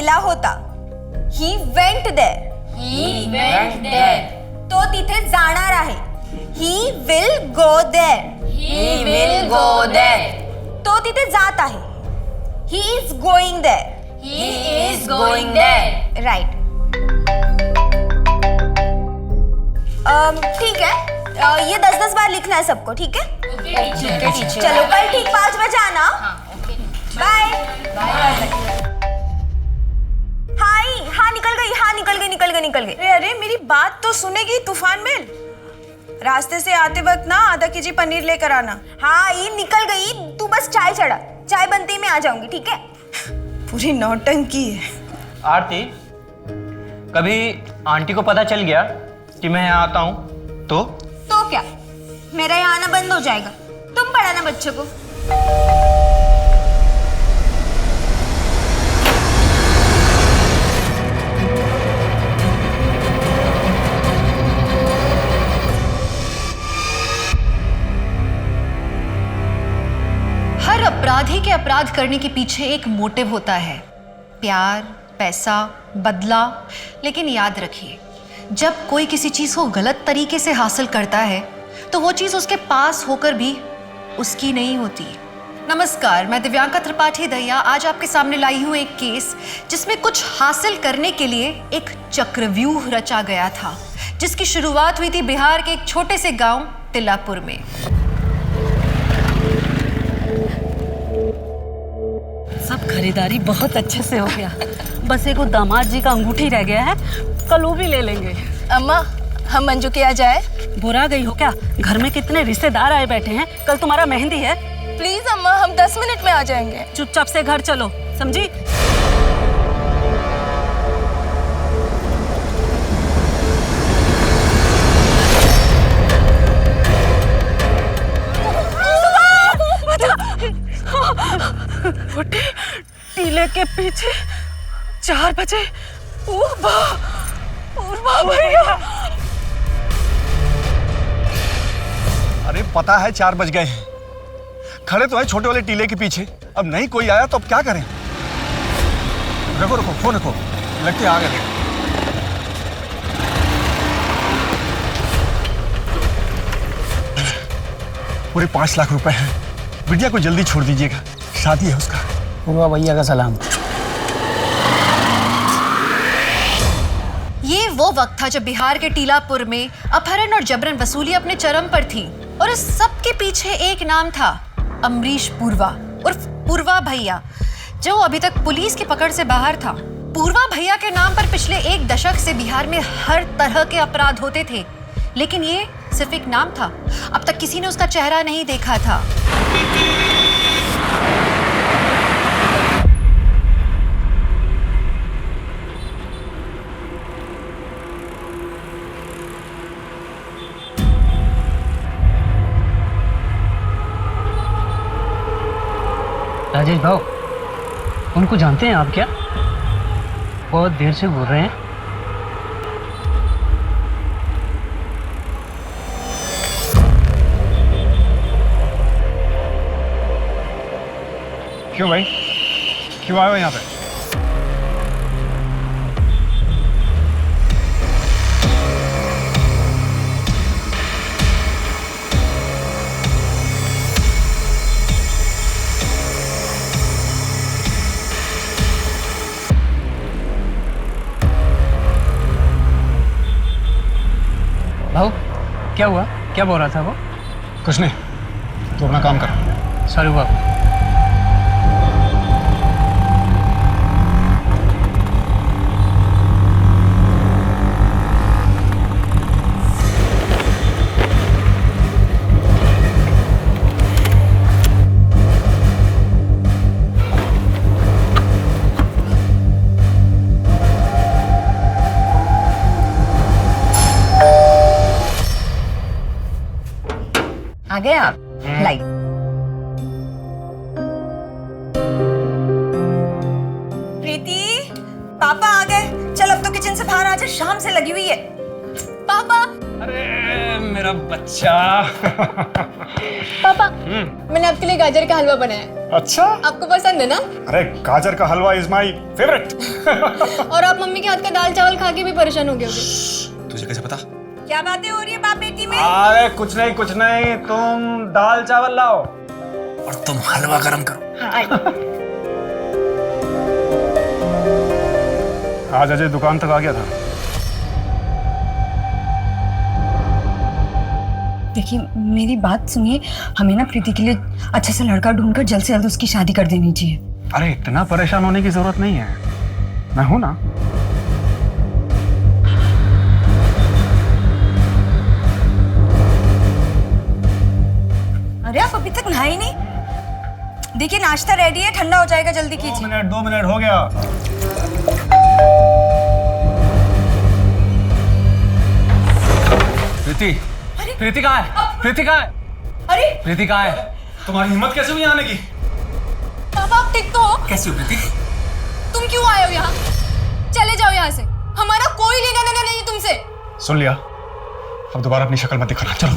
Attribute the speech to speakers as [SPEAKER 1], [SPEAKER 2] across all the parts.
[SPEAKER 1] गेला होता. He went there.
[SPEAKER 2] He went there.
[SPEAKER 1] तो तिथे जाणार आहे. He will go there.
[SPEAKER 2] He will go there.
[SPEAKER 1] तो तिथे जात आहे. He is going there.
[SPEAKER 2] He is going there.
[SPEAKER 1] Right. ठीक है. ये 10-10 बार लिखना है सबको, ठीक है?
[SPEAKER 2] टीचर.
[SPEAKER 1] चलो कल ठीक 5 बजे आना. बाय. हाँ निकल गई.
[SPEAKER 3] अरे मेरी बात तो सुनेगी तूफान मिल. रास्ते से आते वक्त ना आधा केजी पनीर लेकर आना.
[SPEAKER 1] हाँ ये निकल गई. तू बस चाय चढ़ा. चाय बनते ही मैं आ जाऊंगी, ठीक है?
[SPEAKER 3] पूरी नौटंकी है.
[SPEAKER 4] आरती, कभी आंटी को पता चल गया कि मैं यहाँ आता हूँ तो
[SPEAKER 1] क्या मेरा यहाँ आना बंद हो जाएगा? तुम पढ़ाना बच्चों को.
[SPEAKER 5] हर अपराधी के अपराध करने के पीछे एक मोटिव होता है. प्यार, पैसा, बदला. लेकिन याद रखिए, जब कोई किसी चीज को गलत तरीके से हासिल करता है तो वो चीज उसके पास होकर भी उसकी नहीं होती. नमस्कार, मैं दिव्यांका त्रिपाठी दहिया आज आपके सामने लाई हूँ एक केस जिसमें कुछ हासिल करने के लिए एक चक्रव्यूह रचा गया था, जिसकी शुरुआत हुई थी बिहार के एक छोटे से गांव तिलापुर में.
[SPEAKER 6] सब खरीदारी बहुत अच्छे से हो गया. बस एक दामाद जी का अंगूठी रह गया है, कल वो भी ले लेंगे.
[SPEAKER 3] अम्मा, हम मंजू के यहाँ जाए?
[SPEAKER 6] बुरा गई हो क्या? घर में कितने रिश्तेदार आए बैठे हैं. कल तुम्हारा मेहंदी है.
[SPEAKER 3] प्लीज अम्मा, हम 10 मिनट में आ जाएंगे.
[SPEAKER 6] चुपचाप से घर चलो, समझी? टीले के पीछे 4 बजे. पूर्वा भैया.
[SPEAKER 7] अरे पता है 4 बज गए हैं. खड़े तो है छोटे वाले टीले के पीछे. अब नहीं कोई आया तो अब क्या करें? रखो फोन रखो. लगते आ गए. पूरे 5 लाख रुपए हैं. बिटिया को जल्दी छोड़ दीजिएगा, शादी है उसका.
[SPEAKER 8] पूर्वा भैया का सलाम.
[SPEAKER 5] ये वो वक्त था जब बिहार के टीलापुर में अपहरण और जबरन वसूली अपने चरम पर थी. और इस सब के पीछे एक नाम था, अमरीश पूर्वा उर्फ पूर्वा भैया, जो अभी तक पुलिस की पकड़ से बाहर था. पूर्वा भैया के नाम पर पिछले 1 दशक से बिहार में हर तरह के अपराध होते थे, लेकिन ये सिर्फ एक नाम था. अब तक किसी ने उसका चेहरा नहीं देखा था.
[SPEAKER 8] राजेश भाव, उनको जानते हैं आप क्या? बहुत देर से बोल रहे हैं.
[SPEAKER 7] क्यों भाई, क्यों आए हो यहाँ पे?
[SPEAKER 8] भाव, क्या हुआ? क्या बोल रहा था वो?
[SPEAKER 7] कुछ नहीं, तू अपना काम कर.
[SPEAKER 8] सॉरी भाव.
[SPEAKER 1] आ गए आप? लाइट. प्रीति, पापा आ गए. चल अब तो किचन से बाहर आ जा, शाम से लगी हुई है.
[SPEAKER 5] पापा.
[SPEAKER 4] अरे मेरा बच्चा.
[SPEAKER 9] पापा मैंने आपके लिए गाजर का हलवा बनाया है।
[SPEAKER 7] अच्छा,
[SPEAKER 9] आपको पसंद है ना?
[SPEAKER 7] अरे गाजर का हलवा इज माय फेवरेट।
[SPEAKER 9] और आप मम्मी के हाथ का दाल चावल खा के भी परेशान हो गए होगे।
[SPEAKER 7] तुझे कैसे पता?
[SPEAKER 1] क्या बातें हो रही है बाप बेटी में?
[SPEAKER 7] अरे कुछ नहीं, तुम दाल चावल लाओ और तुम हलवा गरम करो। आज अजय दुकान तक आ गया था।
[SPEAKER 1] देखिए मेरी बात सुनिए, हमें ना प्रीति के लिए अच्छा सा लड़का ढूंढकर जल्द से जल्द उसकी शादी कर देनी चाहिए।
[SPEAKER 7] अरे इतना परेशान होने की जरूरत नहीं है, मैं हूं ना।
[SPEAKER 1] अरे आप अभी तक नहाए नहीं? देखिए नाश्ता रेडी है, ठंडा हो जाएगा, जल्दी कीजिए।
[SPEAKER 7] 2 मिनट हो गया।
[SPEAKER 4] प्रीति कहाँ है? प्रीति कहाँ है?
[SPEAKER 1] अरे
[SPEAKER 4] प्रीति कहाँ है?
[SPEAKER 7] तुम्हारी हिम्मत कैसे हुई आने की?
[SPEAKER 9] पापा आप ठीक तो हो?
[SPEAKER 4] कैसी हो प्रीति?
[SPEAKER 9] तुम क्यों आए हो यहाँ? चले जाओ यहाँ से, हमारा कोई लेना देना नहीं तुमसे।
[SPEAKER 7] सुन लिया, अब दोबारा अपनी शक्ल मत दिखाना। चलो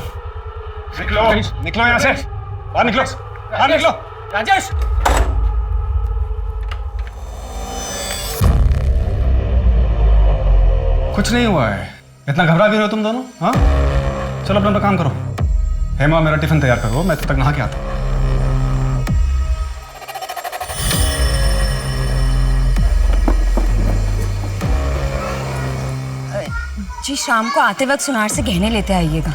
[SPEAKER 7] निकलो यहाँ से, बाहर निकलो।
[SPEAKER 4] राजेश,
[SPEAKER 7] कुछ नहीं हुआ है, इतना घबरा भी रहे हो तुम दोनों? हाँ चलो अपना काम करो। हेमा मेरा टिफिन तैयार करो, मैं तब तक नहा के आता हूँ।
[SPEAKER 1] जी शाम को आते वक्त सुनार से गहने लेते आइएगा।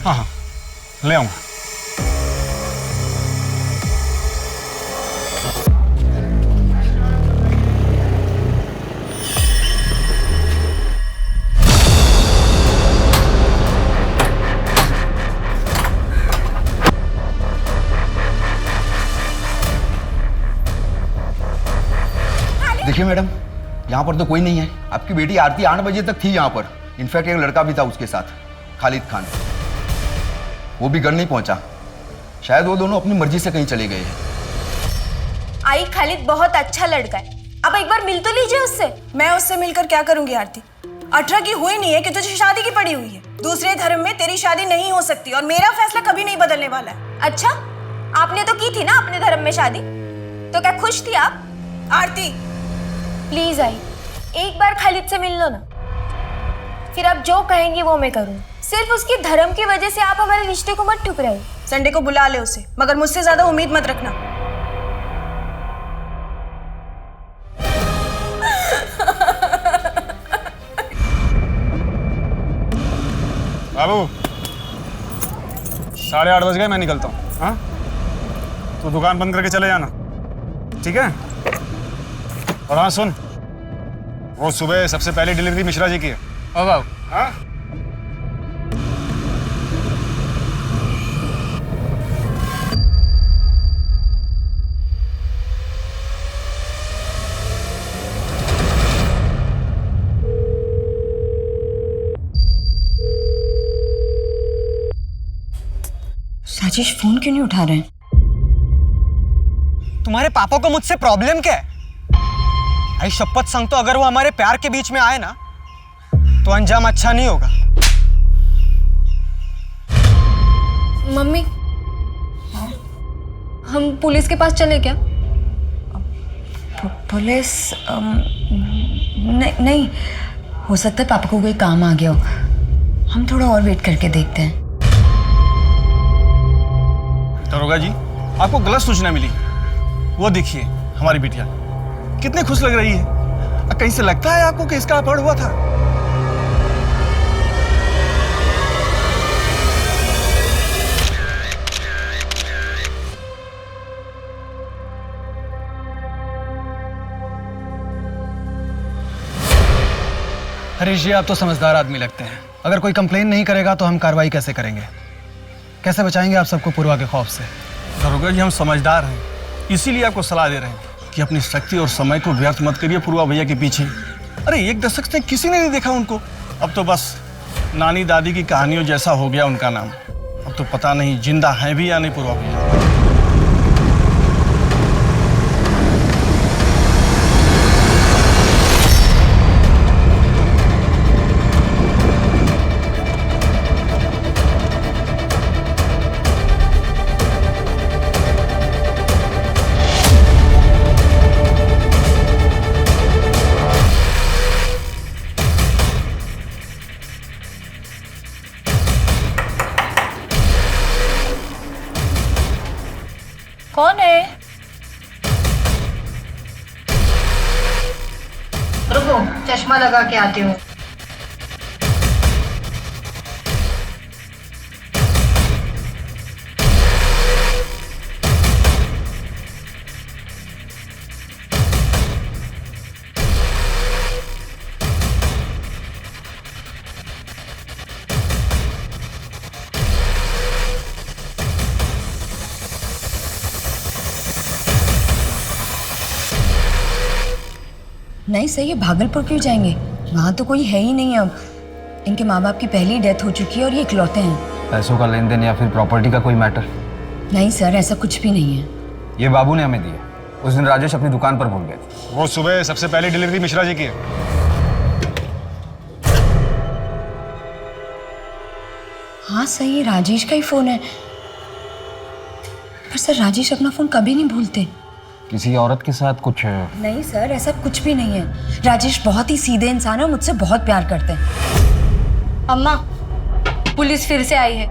[SPEAKER 7] हाँ ले आऊँगा।
[SPEAKER 10] देखिए मैडम, यहाँ पर तो कोई नहीं है। आपकी बेटी आरती 8 बजे तक थी यहाँ पर। इनफैक्ट एक लड़का भी था उसके साथ, खालिद खान। वो भी घर नहीं पहुंचा। शायद वो दोनों अपनी मर्जी से कहीं चले गए हैं।
[SPEAKER 3] आई खालिद बहुत अच्छा लड़का है, अब एक बार मिल तो लीजिए उससे। मैं उससे मिलकर क्या करूंगी आरती? 18 की हुई नहीं है कि तुझे शादी की पड़ी हुई है। दूसरे धर्म में तेरी शादी नहीं हो सकती और मेरा फैसला कभी नहीं बदलने वाला है।
[SPEAKER 9] अच्छा, आपने तो की थी ना अपने धर्म में शादी, तो क्या खुश थी आप?
[SPEAKER 3] आरती
[SPEAKER 9] प्लीज आई, एक बार खालिद से मिल लो ना, फिर आप जो कहेंगे वो मैं करूँ। सिर्फ उसकी धर्म की वजह से आप हमारे रिश्ते को मत ठुकराइए।
[SPEAKER 3] संडे को बुला ले उसे, मगर मुझसे ज्यादा उम्मीद मत रखना।
[SPEAKER 7] बाबू 8:30 बज गए, मैं निकलता हूँ। हाँ तो दुकान बंद करके चले जाना, ठीक है? और हाँ सुन, वो सुबह सबसे पहली डिलीवरी मिश्रा जी की है।
[SPEAKER 4] ओ बाबू,
[SPEAKER 7] हाँ
[SPEAKER 1] राजेश फोन क्यों नहीं उठा रहे हैं?
[SPEAKER 4] तुम्हारे पापा को मुझसे प्रॉब्लम क्या है? आई शपथ सांगतो, अगर वो हमारे प्यार के बीच में आए ना तो अंजाम अच्छा नहीं होगा।
[SPEAKER 9] मम्मी, हम पुलिस के पास चले क्या?
[SPEAKER 1] पुलिस नहीं, हो सकता है पापा को कोई काम आ गया हो। हम थोड़ा और वेट करके देखते हैं।
[SPEAKER 7] दरोगा जी, आपको गलत सूचना मिली। वो देखिए हमारी बिटिया कितनी खुश लग रही है। कहीं से लगता है आपको कि इसका अपहरण हुआ था?
[SPEAKER 8] हरीश जी, आप तो समझदार आदमी लगते हैं। अगर कोई कंप्लेन नहीं करेगा तो हम कार्रवाई कैसे करेंगे? कैसे बचाएंगे आप सबको पूर्वा के खौफ से?
[SPEAKER 7] दरोगा जी, हम समझदार हैं, इसीलिए आपको सलाह दे रहे हैं कि अपनी शक्ति और समय को व्यर्थ मत करिए पूर्वा भैया के पीछे। अरे 1 दशक से किसी ने नहीं देखा उनको। अब तो बस नानी दादी की कहानियों जैसा हो गया उनका नाम। अब तो पता नहीं जिंदा है भी या नहीं पूर्वा भैया।
[SPEAKER 5] चश्मा लगा के आती हूँ।
[SPEAKER 1] नहीं सही है, भागलपुर क्यों जाएंगे? वहाँ तो कोई है ही नहीं अब। इनके माँ बाप की पहली डेथ हो चुकी है और ये इकलौते हैं।
[SPEAKER 8] पैसों का लेन देन या फिर प्रॉपर्टी का कोई मैटर?
[SPEAKER 1] नहीं सर, ऐसा कुछ भी नहीं है।
[SPEAKER 8] ये बाबू ने हमें दिए। उस दिन राजेश अपनी दुकान पर भूल गए थे।
[SPEAKER 4] वो सुबह सबसे पहली डिलीवरी मिश्रा जी की है।
[SPEAKER 1] हाँ सही है, राजेश का ही फोन है। पर सर राजेश अपना फोन कभी नहीं भूलते।
[SPEAKER 8] किसी औरत के साथ कुछ?
[SPEAKER 1] नहीं सर, ऐसा कुछ भी नहीं है। राजेश बहुत ही सीधे इंसान है, मुझसे बहुत प्यार करते हैं।
[SPEAKER 9] अम्मा, पुलिस फिर से आई है।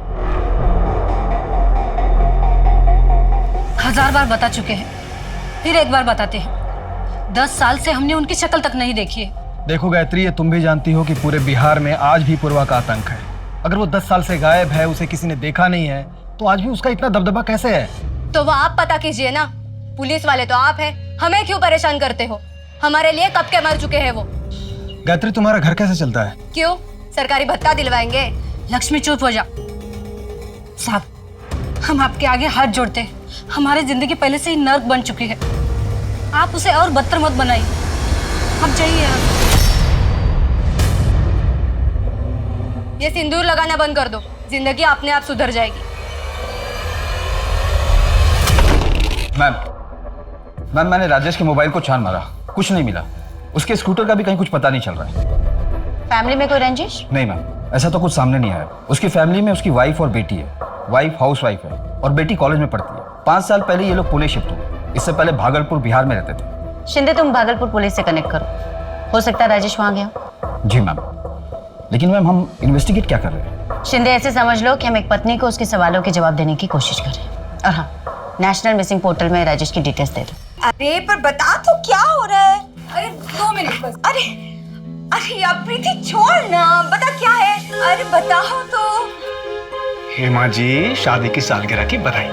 [SPEAKER 6] 1000 बार बता चुके हैं, फिर एक बार बताते हैं। 10 साल से हमने उनकी शक्ल तक नहीं देखी है।
[SPEAKER 8] देखो गायत्री, ये तुम भी जानती हो कि पूरे बिहार में आज भी पूर्वा का आतंक है। अगर वो 10 साल से गायब है, उसे किसी ने देखा नहीं है, तो आज भी उसका इतना दबदबा कैसे है?
[SPEAKER 9] तो वो आप पता कीजिए ना। पुलिस वाले तो आप हैं, हमें क्यों परेशान करते हो? हमारे लिए कब के मर चुके हैं वो।
[SPEAKER 8] गायत्री, तुम्हारा घर कैसे चलता है?
[SPEAKER 9] क्यों, सरकारी भत्ता दिलवाएंगे?
[SPEAKER 6] लक्ष्मी चुप हो जा। साहब, हम आपके आगे हाथ जोड़ते हैं। हमारी जिंदगी पहले से ही नर्क बन चुकी है, आप उसे और बदतर मत बनाइए। अब जाइए आप।
[SPEAKER 9] ये सिंदूर लगाना बंद कर दो, जिंदगी अपने आप सुधर जाएगी।
[SPEAKER 8] मैम, मैंने राजेश के मोबाइल को छान मारा, कुछ नहीं मिला। उसके स्कूटर का भी कहीं कुछ पता नहीं चल रहा है।
[SPEAKER 2] फैमिली में कोई रंजिश?
[SPEAKER 8] नहीं मैम, ऐसा तो कुछ सामने नहीं आया। उसकी फैमिली में उसकी वाइफ और बेटी है। वाइफ हाउसवाइफ है और बेटी कॉलेज में पढ़ती है। 5 साल पहले ये लोग पुणे शिफ्ट हुए। इससे पहले भागलपुर बिहार में रहते थे।
[SPEAKER 2] शिंदे, तुम भागलपुर पुलिस से कनेक्ट करो, हो सकता है राजेश वहां गया।
[SPEAKER 8] जी मैम, लेकिन मैम हम इन्वेस्टिगेट क्या कर रहे हैं?
[SPEAKER 2] शिंदे, ऐसे समझ लो कि हम एक पत्नी को उसके सवालों के जवाब देने की कोशिश कर रहे हैं। और हाँ, नेशनल मिसिंग पोर्टल में राजेश की डिटेल्स दे दो।
[SPEAKER 3] अरे पर बता तो क्या हो रहा है? अरे 2 मिनट बस। अरे यार प्रीति छोड़ ना, बता क्या है? अरे बताओ तो।
[SPEAKER 4] हेमा जी, शादी की सालगिरह की बधाई।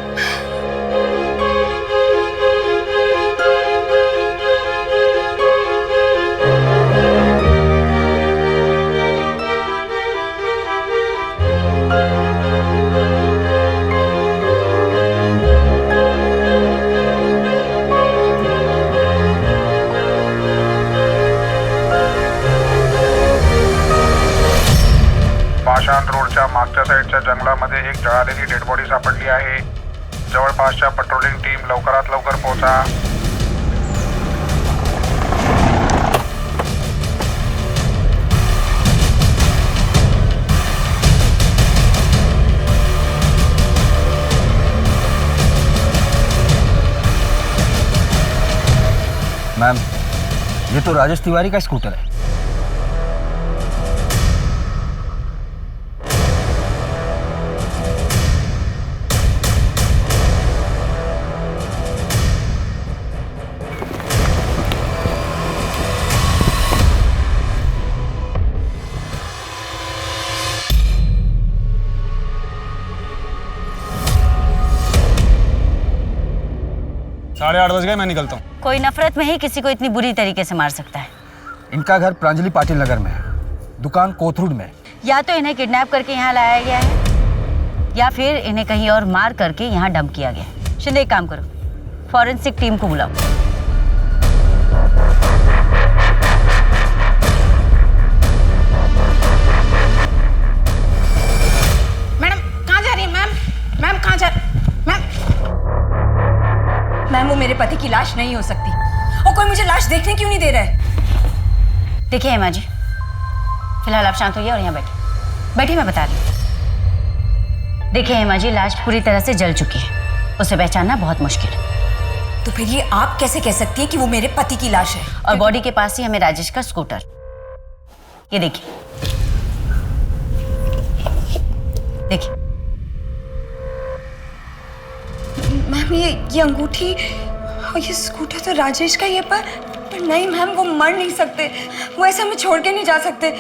[SPEAKER 11] पाषाण रोडच्या मागच्या साईडच्या जंगलामध्ये एक जळालेली डेड बॉडी सापडली आहे. जवळपासच्या पेट्रोलिंग टीम लवकरात लवकर पोहोचा.
[SPEAKER 8] मैम, ये तो राजेश तिवारी का स्कूटर है।
[SPEAKER 4] साढ़े 8 बज गए, मैं निकलता हूँ।
[SPEAKER 2] कोई नफरत में ही किसी को इतनी बुरी तरीके से मार सकता है?
[SPEAKER 8] इनका घर प्रांजलि पाटिल नगर में है, दुकान कोथरूड में।
[SPEAKER 2] या तो इन्हें किडनैप करके यहाँ लाया गया है या फिर इन्हें कहीं और मार करके यहाँ डंप किया गया है। शिंदे, एक काम करो, फॉरेंसिक टीम को बुलाओ।
[SPEAKER 3] मैडम कहाँ जा रही है? मैम कहाँ जा रही? मैम वो मेरे पति की लाश नहीं हो सकती, और कोई मुझे लाश देखने क्यों नहीं दे रहा है?
[SPEAKER 2] देखिए हेमा जी, फिलहाल आप शांत होइए और यहाँ बैठिए, मैं बता रही हूँ। देखिए हेमा जी, लाश पूरी तरह से जल चुकी है, उसे पहचानना बहुत मुश्किल है।
[SPEAKER 3] तो फिर ये आप कैसे कह सकती है कि वो मेरे पति की लाश है?
[SPEAKER 2] और बॉडी के पास ही हमें राजेश का स्कूटर, ये देखिए देखिए।
[SPEAKER 1] मैम ये अंगूठी और ये स्कूटर तो राजेश का ही है, पर पर नहीं मैम, वो मर नहीं सकते, वो ऐसे हमें छोड़ के नहीं जा सकते।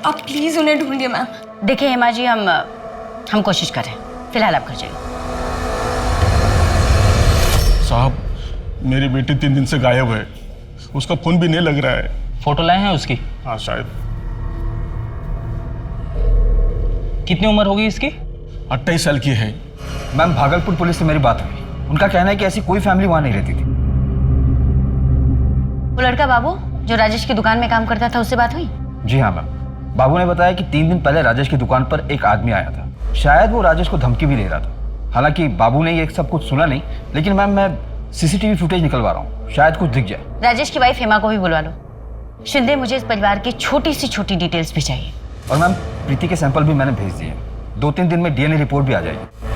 [SPEAKER 1] आप प्लीज उन्हें ढूंढिए मैम।
[SPEAKER 2] देखिए हेमा जी, हम कोशिश कर रहे हैं, फिलहाल आप घर जाइए।
[SPEAKER 7] साहब, मेरी बेटी 3 दिन से गायब है, उसका फोन भी नहीं लग रहा है।
[SPEAKER 12] फोटो लाए हैं उसकी?
[SPEAKER 7] हाँ शायद।
[SPEAKER 12] कितनी उम्र होगी इसकी?
[SPEAKER 7] 28 साल की है।
[SPEAKER 8] मैम, भागलपुर पुलिस से मेरी बात हुई, उनका कहना है कि ऐसी कोई फैमिली वहां नहीं रहती थी।
[SPEAKER 2] वो लड़का बाबू जो राजेश की दुकान में काम करता था, उससे बात हुई?
[SPEAKER 8] जी हाँ मैम, बाबू ने बताया कि 3 दिन पहले राजेश की दुकान पर एक आदमी आया था, शायद वो राजेश को धमकी भी दे रहा था। हालांकि बाबू ने ये सब कुछ सुना नहीं, लेकिन मैम मैं सीसीटीवी फुटेज निकलवा रहा हूँ, शायद कुछ दिख जाए।
[SPEAKER 2] राजेश की वाइफ हेमा को भी बुलवा लो। शिंदे, मुझे इस परिवार की छोटी सी छोटी डिटेल्स भी चाहिए।
[SPEAKER 8] और मैम, प्रीति के सैंपल भी मैंने भेज दिए, 2-3 दिन में डीएनए रिपोर्ट भी आ जाएगी।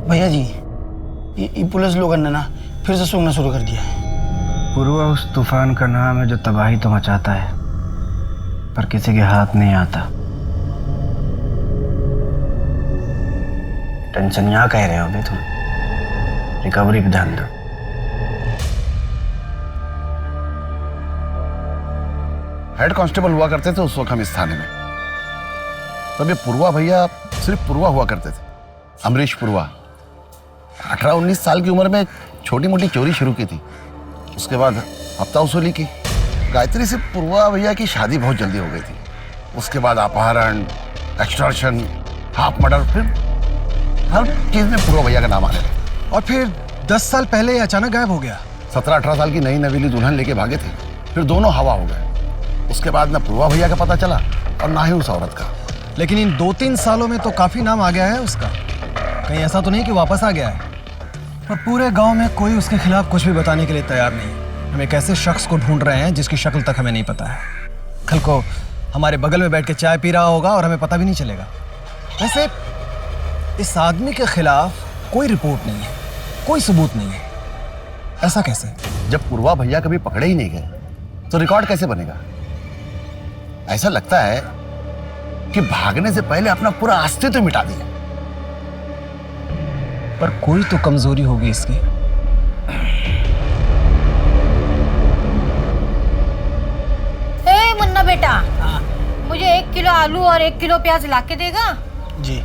[SPEAKER 4] भैया जी, ये पुलिस लोगों ने ना फिर से सूंघना शुरू कर दिया है।
[SPEAKER 13] पूर्वा उस तूफान का नाम है जो तबाही तो मचाता है पर किसी के हाथ नहीं आता। टेंशन यहाँ कह रहे हो अभी तुम, रिकवरी पे ध्यान दो।
[SPEAKER 10] हेड कांस्टेबल हुआ करते थे उस वक्त हम इस थाने में। तब ये पूर्वा भैया सिर्फ पूर्वा हुआ करते थे, अमरीश पूर्वा। 18-19 साल की उम्र में छोटी मोटी चोरी शुरू की थी, उसके बाद हफ्ता वसूली की। गायत्री से पूर्वा भैया की शादी बहुत जल्दी हो गई थी, उसके बाद अपहरण, एक्सटॉर्शन, हाफ मर्डर, फिर हर चीज में पूर्वा भैया का नाम आ गया।
[SPEAKER 4] और फिर 10 साल पहले ये अचानक गायब हो गया।
[SPEAKER 10] 17-18 साल की नई नवीली दुल्हन लेके भागे थे, फिर दोनों हवा हो गए। उसके बाद ना पूर्वा भैया का पता चला और ना ही उस औरत का।
[SPEAKER 4] लेकिन इन 2-3 सालों में तो काफी नाम आ गया है उसका। कहीं ऐसा तो नहीं कि वापस आ गया है? पर पूरे गांव में कोई उसके खिलाफ कुछ भी बताने के लिए तैयार नहीं है। हम एक ऐसे शख्स को ढूंढ रहे हैं जिसकी शक्ल तक हमें नहीं पता है। कल को हमारे बगल में बैठ के चाय पी रहा होगा और हमें पता भी नहीं चलेगा। वैसे इस आदमी के खिलाफ कोई रिपोर्ट नहीं है, कोई सबूत नहीं है। ऐसा कैसे?
[SPEAKER 10] जब पूर्वा भैया कभी पकड़े ही नहीं गए तो रिकॉर्ड कैसे बनेगा? ऐसा लगता है कि भागने से पहले अपना पूरा अस्तित्व मिटा दिया।
[SPEAKER 4] पर कोई तो कमजोरी होगी इसकी।
[SPEAKER 6] मुन्ना बेटा, मुझे 1 किलो आलू और 1 किलो प्याज ला के देगा?
[SPEAKER 4] जी।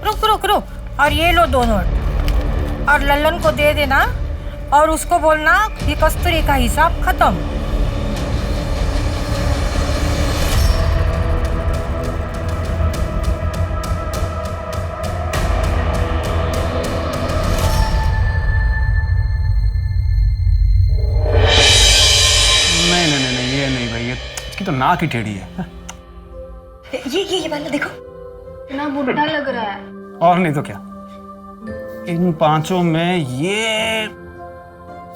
[SPEAKER 6] रुक रुक रुक, और ये लो 2 नोट, और लल्लन को दे देना और उसको बोलना ये कस्तूरी का हिसाब खत्म।
[SPEAKER 13] नहीं, ये नहीं भाई, इसकी तो नाक ही टेढ़ी है।
[SPEAKER 1] ये वाला देखो,
[SPEAKER 9] इतना बुढ़ा लग रहा है।
[SPEAKER 13] और नहीं तो क्या, इन 5 में ये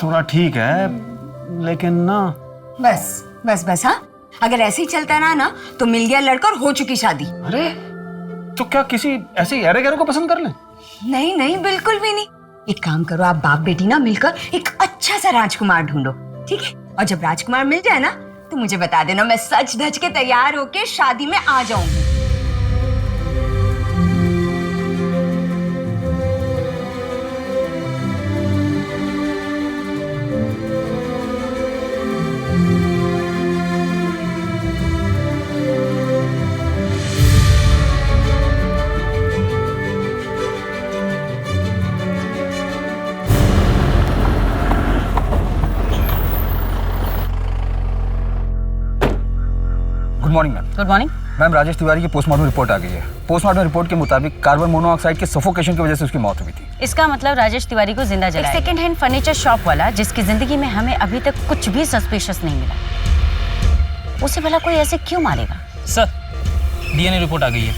[SPEAKER 13] थोड़ा ठीक है, लेकिन ना
[SPEAKER 1] बस बस बस। हाँ, अगर ऐसे ही चलता रहा ना तो मिल गया लड़का और हो चुकी शादी।
[SPEAKER 13] अरे तो क्या किसी ऐसे ही अरे गहरे को पसंद कर ले?
[SPEAKER 1] नहीं नहीं, बिल्कुल भी नहीं। एक काम करो, आप बाप बेटी ना मिलकर एक अच्छा सा राजकुमार ढूंढो, ठीक है? और जब राजकुमार मिल जाए ना तो मुझे बता देना, मैं सच धज के तैयार होके शादी में आ जाऊंगी।
[SPEAKER 8] Good morning ma'am.
[SPEAKER 2] Good morning
[SPEAKER 8] ma'am, Rajesh Tiwari की पोस्टमार्टम रिपोर्ट आ गई है। पोस्टमार्टम रिपोर्ट के मुताबिक कार्बन मोनोऑक्साइड के सफोकेशन की वजह से उसकी मौत हुई थी।
[SPEAKER 2] इसका मतलब राजेश तिवारी को जिंदा जलाया। सेकंड हैंड फर्नीचर शॉप वाला जिसकी जिंदगी में हमें अभी तक कुछ भी सस्पिशियस नहीं मिला, उसे भला कोई ऐसे क्यों मारेगा?
[SPEAKER 12] सर, डीएनए रिपोर्ट आ गई है।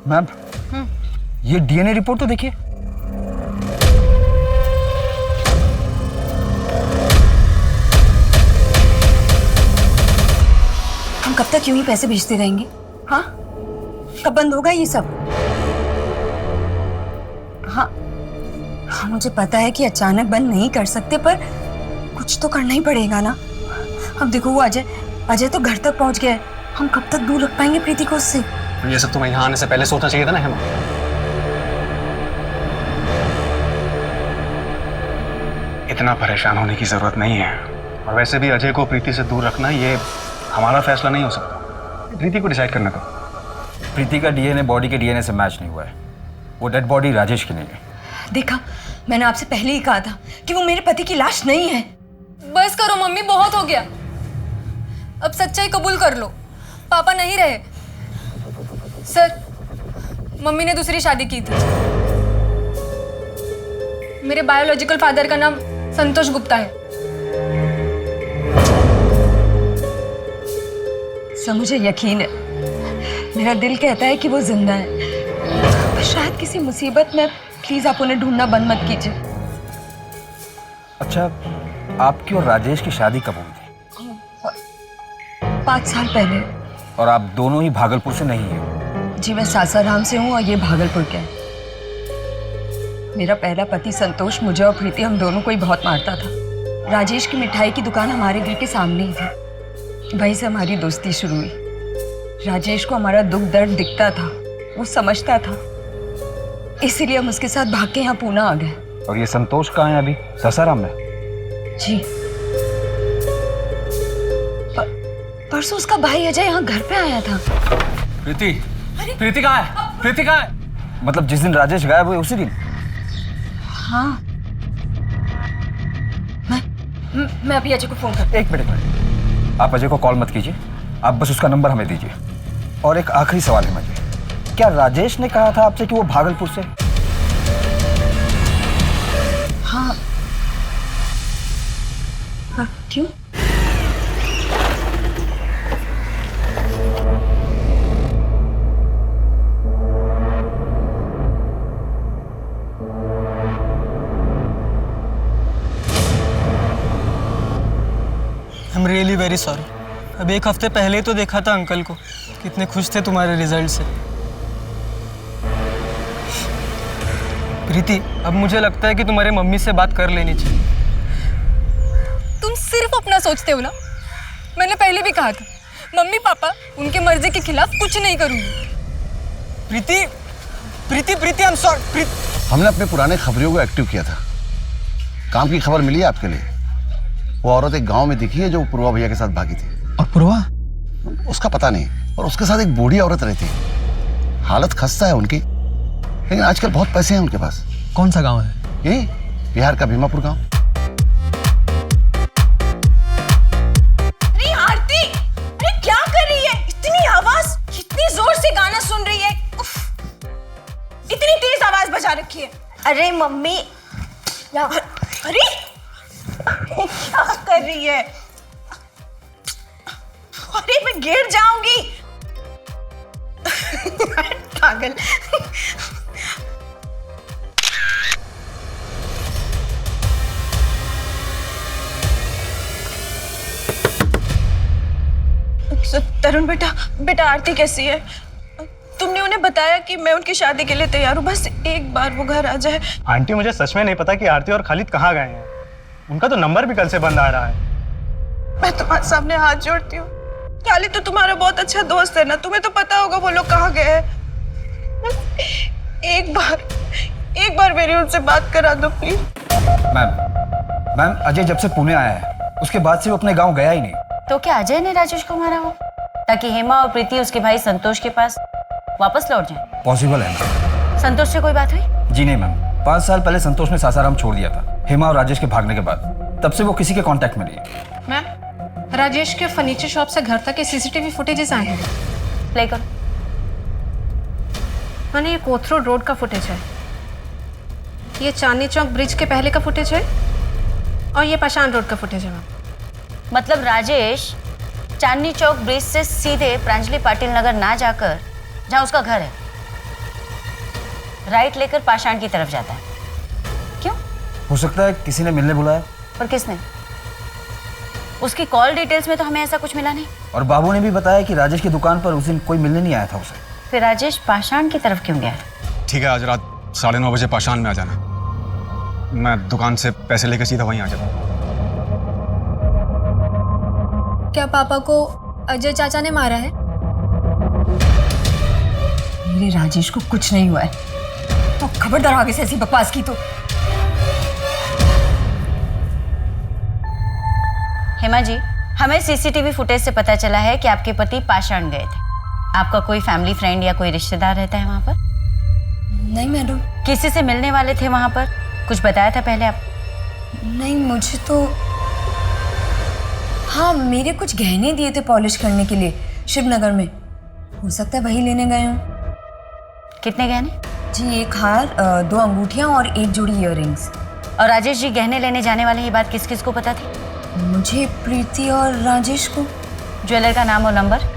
[SPEAKER 8] मैम, ये डीएनए रिपोर्ट तो देखिए।
[SPEAKER 1] हम कब तक यूं ही पैसे भेजते रहेंगे? हाँ, कब बंद होगा ये सब? हाँ हाँ मुझे पता है कि अचानक बंद नहीं कर सकते, पर कुछ तो करना ही पड़ेगा ना। अब देखो वो अजय तो घर तक पहुंच गया है, हम कब तक दूर रख पाएंगे प्रीति को उससे?
[SPEAKER 14] तो ये सब तुम्हें यहाँ आने से पहले सोचना चाहिए था ना हेमा। इतना परेशान होने की जरूरत नहीं है, और वैसे भी अजय को प्रीति से दूर रखना ये हमारा फैसला नहीं हो सकता, प्रीति को डिसाइड करना था।
[SPEAKER 8] प्रीति का डीएनए बॉडी के डीएनए से मैच नहीं हुआ है, वो डेड बॉडी राजेश की नहीं है।
[SPEAKER 1] देखा, मैंने आपसे पहले ही कहा था कि वो मेरे पति की लाश नहीं है।
[SPEAKER 6] बस करो मम्मी, बहुत हो गया। अब सच्चाई कबूल कर लो, पापा नहीं रहे। सर, मम्मी ने दूसरी शादी की थी। मेरे बायोलॉजिकल फादर का नाम संतोष गुप्ता है।
[SPEAKER 1] सर मुझे यकीन है, मेरा दिल कहता है कि वो जिंदा है, पर शायद किसी मुसीबत में। प्लीज आप उन्हें ढूंढना बंद मत कीजिए।
[SPEAKER 8] अच्छा, आपकी और राजेश की शादी कब हुई थी?
[SPEAKER 1] 5 साल पहले।
[SPEAKER 8] और आप दोनों ही भागलपुर से नहीं हैं?
[SPEAKER 1] जी मैं सासाराम से हूँ और ये भागलपुर के हैं। मेरा पहला पति संतोष मुझे और प्रीति हम दोनों को ही बहुत मारता था। राजेश की मिठाई की दुकान हमारे घर के सामने ही थी, वहीं से हमारी दोस्ती शुरू हुई। राजेश को हमारा दुख दर्द दिखता था, वो समझता था, इसीलिए हम उसके साथ भाग के यहाँ पूना आ गए।
[SPEAKER 8] और ये संतोष कहाँ है अभी? सासाराम में?
[SPEAKER 1] जी, परसों उसका भाई अजय यहाँ घर पे आया था।
[SPEAKER 14] प्रीति, प्रीति कहाँ है? प्रीति कहाँ है?
[SPEAKER 8] मतलब जिस दिन राजेश गायब हुए उसी दिन?
[SPEAKER 1] हाँ, मैं अभी अजय को फोन करती हूँ।
[SPEAKER 8] एक मिनट, आप अजय को कॉल मत कीजिए, आप बस उसका नंबर हमें दीजिए। और एक आखिरी सवाल है मुझे, क्या राजेश ने कहा था आपसे कि वो भागलपुर से?
[SPEAKER 1] हाँ। क्यों?
[SPEAKER 15] I am really very sorry. अब 1 हफ्ते पहले ही तो देखा था अंकल को, कितने खुश थे तुम्हारे रिजल्ट से। प्रीति, अब मुझे लगता है कि तुम्हारे मम्मी से बात कर लेनी चाहिए।
[SPEAKER 6] तुम सिर्फ अपना सोचते हो ना। मैंने पहले भी कहा था, मम्मी पापा उनके मर्जी के खिलाफ कुछ नहीं करूंगी।
[SPEAKER 15] प्रीति, प्रीति, प्रीति, आई एम सॉरी।
[SPEAKER 10] हमने अपने पुराने खबरियों को एक्टिव किया था। काम की खबर मिली है आपके लिए। वो औरत एक गांव में दिखी है जो पूर्वा भैया के साथ भागी थी।
[SPEAKER 4] और पूर्वा?
[SPEAKER 10] उसका पता नहीं, और उसके साथ एक बूढ़ी औरत रहती है। हालत खस्ता है उनकी, लेकिन आजकल बहुत पैसे हैं उनके पास।
[SPEAKER 4] कौन सा गांव है?
[SPEAKER 10] यही बिहार का भीमापुर गांव।
[SPEAKER 3] अरे आरती, अरे क्या कर रही है? इतनी आवाज, इतनी जोर से गाना सुन रही है। उफ, इतनी तेज आवाज बजा रखी है।
[SPEAKER 9] अरे मम्मी,
[SPEAKER 3] अरे क्या कर रही है? अरे मैं गिर जाऊंगी। पागल। तरुण बेटा आरती कैसी है? तुमने उन्हें बताया कि मैं उनकी शादी के लिए तैयार हूँ, बस एक बार वो घर आ जाए।
[SPEAKER 14] आंटी, मुझे सच में नहीं पता कि आरती और खालिद कहाँ गए हैं। उनका तो नंबर भी कल से बंद आ रहा है।
[SPEAKER 3] मैं तुम्हारे सामने हाथ जोड़ती हूँ। खालिद तो तुम्हारा बहुत अच्छा दोस्त है ना, तुम्हें तो पता होगा वो लोग कहाँ गए हैं। एक बार मेरी उनसे बात करा दो प्लीज।
[SPEAKER 8] मैम, अजय जब से पुणे आया है उसके बाद से वो अपने गांव गया ही नहीं।
[SPEAKER 2] तो क्या अजय ने राजेश को मारा हो ताकि हेमा और प्रीति उसके भाई संतोष के पास वापस लौट जाए?
[SPEAKER 8] पॉसिबल है मैम।
[SPEAKER 2] संतोष से कोई बात हुई?
[SPEAKER 8] जी नहीं मैम, 5 साल पहले संतोष ने सासाराम छोड़ दिया था हेमा और राजेश के भागने के बाद। तब से वो किसी के कांटेक्ट में नहीं है।
[SPEAKER 5] मैम, राजेश के फर्नीचर शॉप से घर तक के सीसीटीवी फुटेजेस आए हैं।
[SPEAKER 2] प्ले करो।
[SPEAKER 5] मैंने ये कोथरूड रोड का फुटेज है, ये चांदनी चौक ब्रिज के पहले का फुटेज है, और ये पाषाण रोड का फुटेज है मैम।
[SPEAKER 2] मतलब राजेश चांदनी चौक ब्रिज से सीधे प्रांजलि पाटिल नगर ना जाकर जहाँ उसका घर है, राइट लेकर पाषाण की तरफ जाता है। क्यों?
[SPEAKER 8] हो सकता है किसी ने मिलने बुलाया।
[SPEAKER 2] और किसने? उसकी कॉल डिटेल्स में तो हमें ऐसा कुछ मिला नहीं।
[SPEAKER 8] और बाबू ने भी बताया कि राजेश की दुकान पर उस दिन कोई मिलने नहीं आया था उसे।
[SPEAKER 2] फिर राजेश पाषाण की तरफ क्यों गया?
[SPEAKER 11] ठीक है, आज रात 9:30 बजे पाषाण में आ जाना।
[SPEAKER 14] मैं दुकान से पैसे लेकर सीधा वहीं आ जाता हूँ।
[SPEAKER 9] क्या पापा को अजय चाचा ने मारा है?
[SPEAKER 1] मेरे राजेश को कुछ नहीं हुआ है, तो खबरदार आगे से ऐसी बकवास की तो।
[SPEAKER 2] हेमा जी, हमें सीसीटीवी फुटेज से पता चला है कि आपके पति पाषाण गए थे। आपका कोई फैमिली फ्रेंड या कोई रिश्तेदार रहता है वहाँ पर?
[SPEAKER 1] नहीं मैडम।
[SPEAKER 2] किसी से मिलने वाले थे वहाँ पर? कुछ बताया था पहले आप?
[SPEAKER 1] नहीं, मुझे तो हाँ, मेरे कुछ गहने दिए थे पॉलिश करने के लिए शिवनगर में, हो सकता है वही लेने गए हों।
[SPEAKER 2] कितने गहने?
[SPEAKER 1] जी, एक हार, 2 अंगूठियां और 1 जोड़ी इयररिंग्स।
[SPEAKER 2] और राजेश जी गहने लेने जाने वाले, ये बात किस किस को पता थी?
[SPEAKER 1] मुझे, प्रीति और राजेश को।
[SPEAKER 2] ज्वेलर का नाम और नंबर?